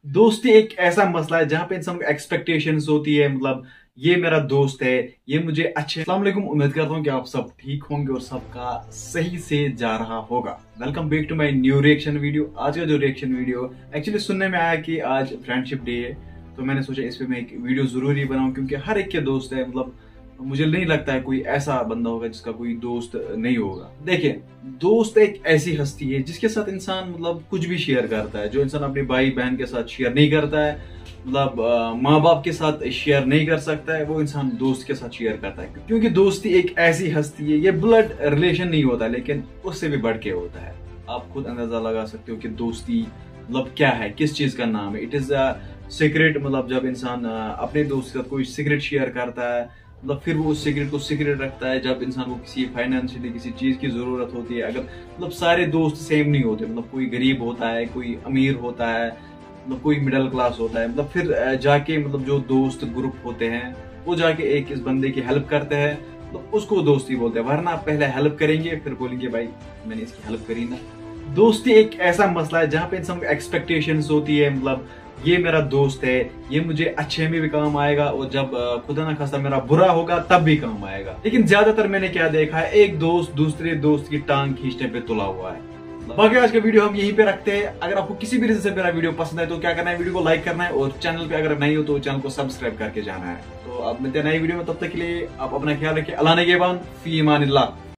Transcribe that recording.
दोस्ती एक ऐसा मसला है जहां पे इंसान को एक्सपेक्टेशंस होती है। मतलब ये मेरा दोस्त है, ये मुझे अच्छे। अस्सलाम वालेकुम, उम्मीद करता हूँ कि आप सब ठीक होंगे और सबका सही से जा रहा होगा। Welcome back to my new reaction video. आज का जो रिएक्शन वीडियो एक्चुअली सुनने में आया कि आज फ्रेंडशिप डे है, तो मैंने सोचा इस पे मैं एक वीडियो जरूरी बनाऊं क्योंकि हर एक के दोस्त है। मतलब मुझे नहीं लगता है कोई ऐसा बंदा होगा जिसका कोई दोस्त नहीं होगा। देखिए, दोस्त एक ऐसी हस्ती है जिसके साथ इंसान मतलब कुछ भी शेयर करता है, जो इंसान अपने भाई बहन के साथ शेयर नहीं करता है, मतलब माँ बाप के साथ शेयर नहीं कर सकता है, वो इंसान दोस्त के साथ शेयर करता है। क्योंकि दोस्ती एक ऐसी हस्ती है, ये ब्लड रिलेशन नहीं होता लेकिन उससे भी बढ़ के होता है। आप खुद अंदाजा लगा सकते हो कि दोस्ती मतलब क्या है, किस चीज का नाम है। It is a secret. मतलब जब इंसान अपने दोस्त के साथ कोई सीक्रेट शेयर करता है, मतलब फिर वो उस सीक्रेट को सीक्रेट रखता है। जब इंसान को किसी फाइनेंशियली किसी चीज की जरूरत होती है, अगर मतलब सारे दोस्त सेम नहीं होते, मतलब कोई गरीब होता है, कोई अमीर होता है, मतलब कोई मिडिल क्लास होता है, मतलब फिर जाके मतलब जो दोस्त ग्रुप होते हैं वो जाके एक इस बंदे की हेल्प करते हैं, तो उसको दोस्ती बोलते हैं। वरना आप पहले हेल्प करेंगे फिर बोलेंगे भाई मैंने इसकी हेल्प करी ना। दोस्ती एक ऐसा मसला है जहां पे इंसान को एक्सपेक्टेशंस होती है। मतलब ये मेरा दोस्त है, ये मुझे अच्छे में भी काम आएगा और जब खुदा ना खास्ता मेरा बुरा होगा तब भी काम आएगा। लेकिन ज्यादातर मैंने क्या देखा है, एक दोस्त दूसरे दोस्त की टांग खींचने पे तुला हुआ है। बाकी आज का वीडियो हम यहीं पे रखते हैं। अगर आपको किसी भी रीजन से मेरा वीडियो पसंद है तो क्या करना है, वीडियो को लाइक करना है और चैनल पे अगर नहीं हो तो चैनल को सब्सक्राइब करके जाना है। तो अब मिलते हैं नई वीडियो में, तब तक के लिए आप अपना ख्याल रखिए। अल्लाह ने के बाद फी ईमानिल्लाह।